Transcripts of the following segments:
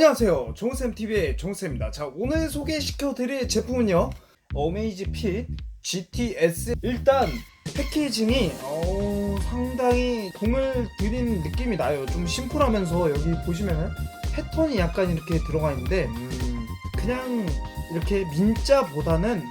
안녕하세요, 종쌤TV의 종쌤입니다. 자, 오늘 소개시켜드릴 제품은요, 어메이지핏 GTS. 일단 패키징이 상당히 공을 들인 느낌이 나요. 좀 심플하면서 여기 보시면은 패턴이 약간 이렇게 들어가 있는데 그냥 이렇게 민자보다는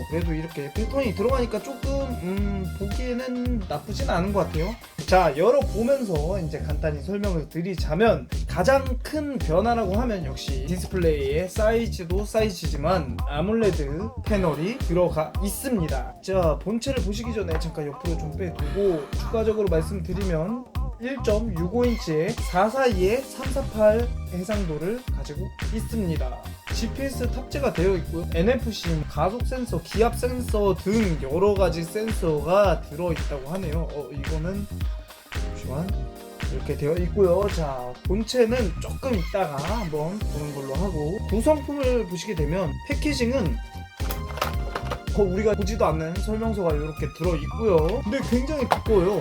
그래도 이렇게 패턴이 들어가니까 조금 보기에는 나쁘진 않은 것 같아요. 자, 열어보면서 이제 간단히 설명을 드리자면, 가장 큰 변화라고 하면 역시 디스플레이의 사이즈도 사이즈지만 아몰레드 패널이 들어가 있습니다. 자, 본체를 보시기 전에 잠깐 옆으로 좀 빼두고 추가적으로 말씀드리면 1.65인치의 442의 348 해상도를 가지고 있습니다. GPS 탑재가 되어 있고요. NFC, 가속 센서, 기압 센서 등 여러가지 센서가 들어있다고 하네요. 이거는 잠시만, 이렇게 되어 있고요. 자, 본체는 조금 이따가 한번 보는 걸로 하고, 구성품을 보시게 되면 패키징은 우리가 보지도 않는 설명서가 이렇게 들어있고요. 근데 굉장히 두꺼워요.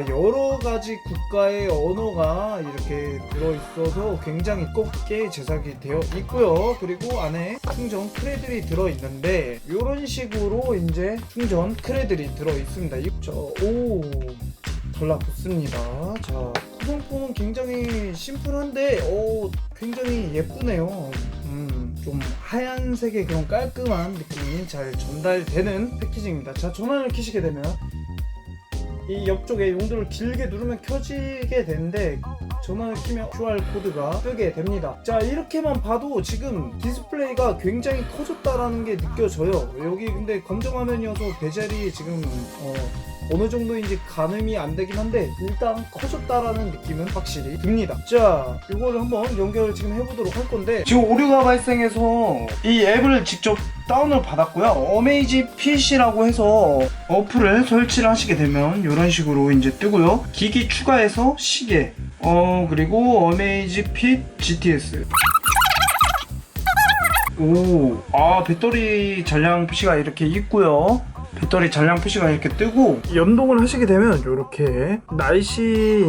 여러가지 국가의 언어가 이렇게 들어있어서 굉장히 두껍게 제작이 되어 있고요. 그리고 안에 충전 크레들이 들어있는데 이런 식으로 이제 충전 크레들이 들어있습니다. 달라붙습니다. 자, 구성품은 굉장히 심플한데 굉장히 예쁘네요. 좀 하얀색의 그런 깔끔한 느낌이 잘 전달되는 패키징입니다. 자, 전원을 켜시게 되면 이 옆쪽에 용도를 길게 누르면 켜지게 되는데, 전원을 켜면 QR코드가 뜨게 됩니다. 자, 이렇게만 봐도 지금 디스플레이가 굉장히 커졌다라는 게 느껴져요. 여기 근데 검정 화면이어서 베젤이 지금 어느 정도인지 가늠이 안 되긴 한데 일단 커졌다라는 느낌은 확실히 듭니다. 자, 이거를 한번 연결을 지금 해보도록 할 건데, 지금 오류가 발생해서 이 앱을 직접 다운을 받았고요. 어메이지핏이라고 해서 어플을 설치를 하시게 되면 이런 식으로 이제 뜨고요. 기기 추가해서 시계, 그리고 어메이지핏 GTS. 배터리 잔량 표시가 이렇게 있고요. 배터리 잔량 표시가 이렇게 뜨고, 연동을 하시게 되면 이렇게 날씨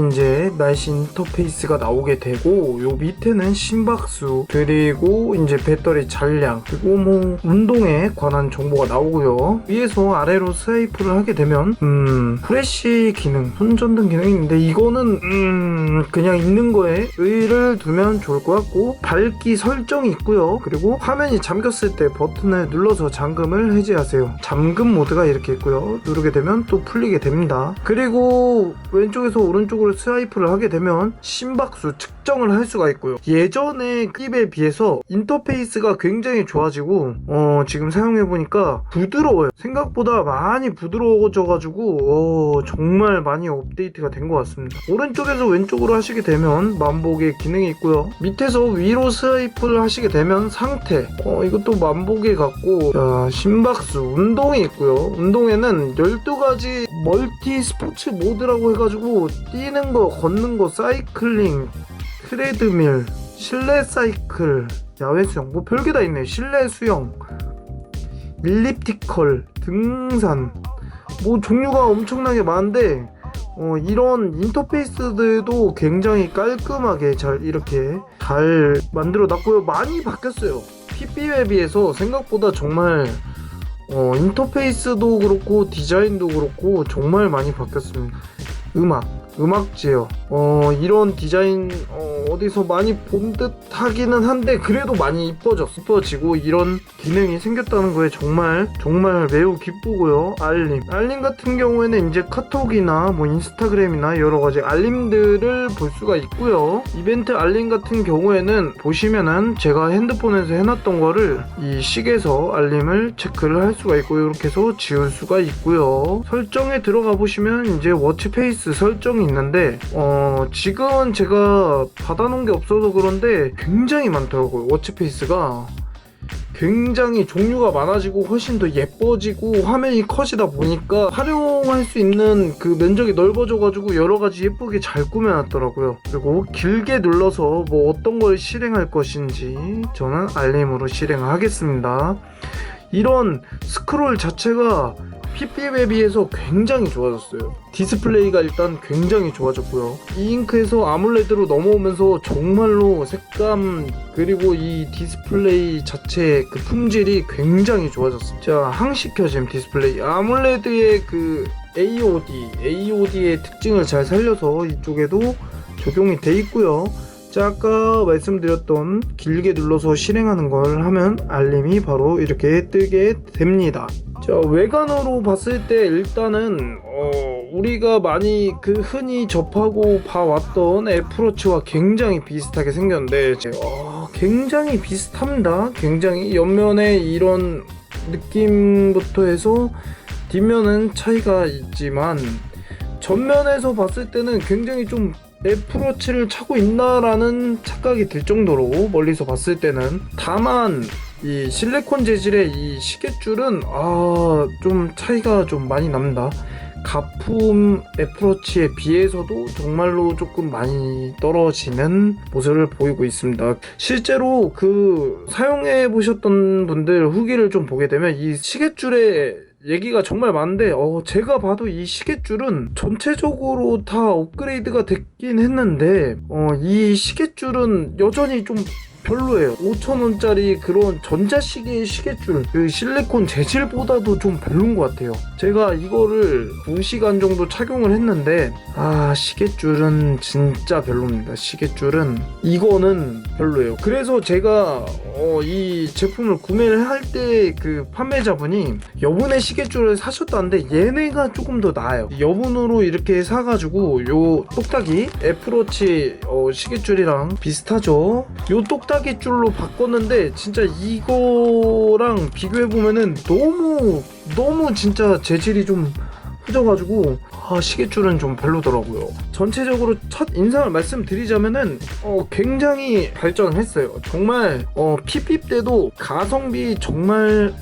인터페이스가 나오게 되고, 요 밑에는 심박수, 그리고 이제 배터리 잔량, 그리고 뭐 운동에 관한 정보가 나오고요. 위에서 아래로 스와이프를 하게 되면 후레쉬 기능, 손전등 기능이 있는데 이거는 그냥 있는 거에 의의를 두면 좋을 것 같고, 밝기 설정이 있고요. 그리고 화면이 잠겼을 때 버튼을 눌러서 잠금을 해제하세요. 잠금 모드가 이렇게 있고요. 누르게 되면 또 풀리게 됩니다. 그리고 왼쪽에서 오른쪽으로 스와이프를 하게 되면 심박수 측정을 할 수가 있고요. 예전의 팁에 비해서 인터페이스가 굉장히 좋아지고 지금 사용해보니까 부드러워요. 생각보다 많이 부드러워져가지고 정말 많이 업데이트가 된 것 같습니다. 오른쪽에서 왼쪽으로 하시게 되면 만복의 기능이 있고요. 밑에서 위로 스와이프를 하시게 되면 상태, 이것도 만복의 같고, 자, 심박수, 운동이 있고요. 운동에는 12가지 멀티 스포츠 모드라고 해가지고 뛰는 거, 걷는 거, 사이클링, 트레드밀, 실내 사이클, 야외 수영, 뭐 별게 다 있네. 실내 수영, 일리프티컬, 등산, 뭐 종류가 엄청나게 많은데 이런 인터페이스들도 굉장히 깔끔하게 이렇게 잘 만들어 놨고요. 많이 바뀌었어요. PB에 비해서 생각보다 정말 인터페이스도 그렇고 디자인도 그렇고 정말 많이 바뀌었습니다. 음악 제어, 이런 디자인 어디서 많이 본 듯 하기는 한데 그래도 많이 이뻐지고 이런 기능이 생겼다는 거에 정말 매우 기쁘고요. 알림 같은 경우에는 이제 카톡이나 뭐 인스타그램이나 여러가지 알림들을 볼 수가 있고요. 이벤트 알림 같은 경우에는 보시면은 제가 핸드폰에서 해놨던 거를 이 식에서 알림을 체크를 할 수가 있고, 이렇게 해서 지울 수가 있고요. 설정에 들어가 보시면 이제 워치페이스 설정이 있는데 지금은 제가 받아놓은 게 없어서 그런데 굉장히 많더라고요. 워치페이스가 굉장히 종류가 많아지고 훨씬 더 예뻐지고 화면이 커지다 보니까 활용할 수 있는 그 면적이 넓어져가지고 여러가지 예쁘게 잘 꾸며놨더라고요. 그리고 길게 눌러서 뭐 어떤 걸 실행할 것인지 저는 알림으로 실행을 하겠습니다. 이런 스크롤 자체가 핏빛에 비해서 굉장히 좋아졌어요. 디스플레이가 일단 굉장히 좋아졌고요. 이 잉크에서 아몰레드로 넘어오면서 정말로 색감 그리고 이 디스플레이 자체의 그 품질이 굉장히 좋아졌어요. 자, 항시켜짐 디스플레이. 아몰레드의 그 AOD의 특징을 잘 살려서 이쪽에도 적용이 돼 있고요. 자, 아까 말씀드렸던 길게 눌러서 실행하는 걸 하면 알림이 바로 이렇게 뜨게 됩니다. 자, 외관으로 봤을 때 일단은 우리가 많이 그 흔히 접하고 봐왔던 애플워치와 굉장히 비슷하게 생겼는데 굉장히 비슷합니다. 굉장히 옆면에 이런 느낌부터 해서 뒷면은 차이가 있지만 전면에서 봤을 때는 굉장히 좀 애플워치를 차고 있나라는 착각이 들 정도로 멀리서 봤을 때는, 다만 이 실리콘 재질의 이 시계줄은 좀 차이가 좀 많이 납니다. 가품 애플워치에 비해서도 정말로 조금 많이 떨어지는 모습을 보이고 있습니다. 실제로 그 사용해 보셨던 분들 후기를 좀 보게 되면 이 시계줄의 얘기가 정말 많은데 제가 봐도 이 시계줄은 전체적으로 다 업그레이드가 됐긴 했는데 이 시계줄은 여전히 좀 별로예요. 5,000원짜리 그런 전자시계 시계줄 그 실리콘 재질보다도 좀 별론 것 같아요. 제가 이거를 2시간 정도 착용을 했는데 시계줄은 진짜 별로입니다. 시계줄은 이거는 별로예요. 그래서 제가 이 제품을 구매를 할 때 그 판매자분이 여분의 시계줄을 사셨다는데 얘네가 조금 더 나아요. 여분으로 이렇게 사가지고 요 똑딱이 애플워치 시계줄이랑 비슷하죠. 요 똑딱이 줄로 바꿨는데 진짜 이거랑 비교해보면은 너무 진짜 재질이 좀 후져가지고 시계줄은 좀 별로더라고요. 전체적으로 첫 인상을 말씀드리자면은 굉장히 발전을 했어요. 정말 핏빛 때도 가성비 정말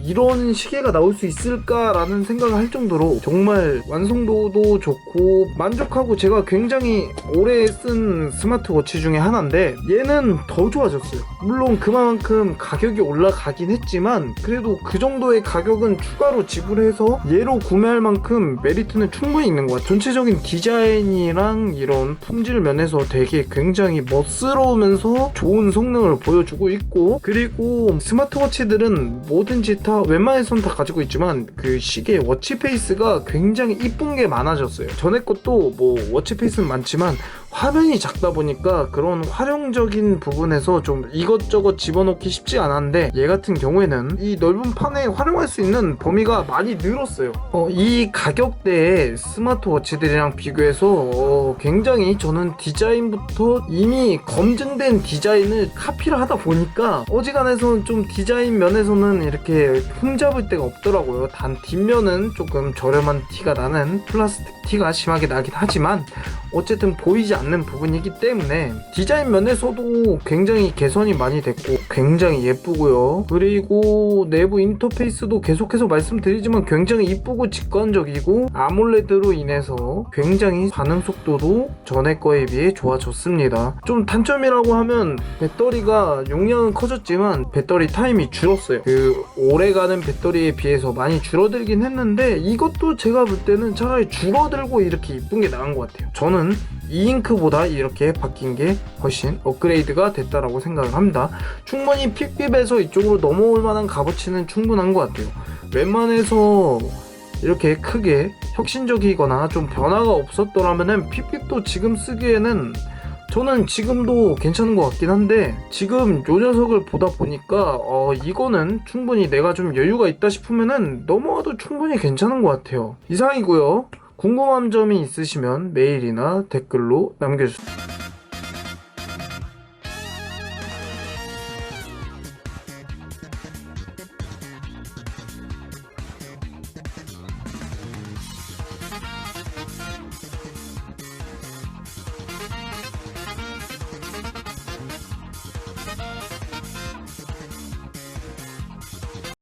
이런 시계가 나올 수 있을까라는 생각을 할 정도로 정말 완성도도 좋고 만족하고, 제가 굉장히 오래 쓴 스마트워치 중에 하나인데 얘는 더 좋아졌어요. 물론 그만큼 가격이 올라가긴 했지만 그래도 그 정도의 가격은 추가로 지불해서 얘로 구매할 만큼 메리트는 충분히 있는 것 같아요. 전체적인 디자인이랑 이런 품질 면에서 되게 굉장히 멋스러우면서 좋은 성능을 보여주고 있고, 그리고 스마트워치들은 뭐든지 다 웬만해선 다 가지고 있지만 그 시계 워치페이스가 굉장히 이쁜 게 많아졌어요. 전에 것도 뭐 워치페이스는 많지만 화면이 작다 보니까 그런 활용적인 부분에서 좀 이것저것 집어넣기 쉽지 않았는데 얘 같은 경우에는 이 넓은 판에 활용할 수 있는 범위가 많이 늘었어요. 이 가격대의 스마트워치들이랑 비교해서 굉장히 저는 디자인부터 이미 검증된 디자인을 카피를 하다 보니까 어지간해서는 좀 디자인 면에서는 이렇게 흠잡을 데가 없더라고요. 단 뒷면은 조금 저렴한 티가 나는 플라스틱 티가 심하게 나긴 하지만 어쨌든 보이지 않는 부분이기 때문에 디자인 면에서도 굉장히 개선이 많이 됐고 굉장히 예쁘고요. 그리고 내부 인터페이스도 계속해서 말씀드리지만 굉장히 이쁘고 직관적이고 아몰레드로 인해서 굉장히 반응 속도도 전에 거에 비해 좋아졌습니다. 좀 단점이라고 하면 배터리가 용량은 커졌지만 배터리 타임이 줄었어요. 그 오래가는 배터리에 비해서 많이 줄어들긴 했는데 이것도 제가 볼 때는 차라리 줄어들고 이렇게 이쁜 게 나은 것 같아요. 저는 이 잉크보다 이렇게 바뀐 게 훨씬 업그레이드가 됐다라고 생각을 합니다. 충분히 핏빛에서 이쪽으로 넘어올 만한 값어치는 충분한 것 같아요. 웬만해서 이렇게 크게 혁신적이거나 좀 변화가 없었더라면은 핏빛도 지금 쓰기에는 저는 지금도 괜찮은 것 같긴 한데 지금 요 녀석을 보다 보니까 이거는 충분히 내가 좀 여유가 있다 싶으면은 넘어와도 충분히 괜찮은 것 같아요. 이상이고요. 궁금한 점이 있으시면 메일이나 댓글로 남겨주세요.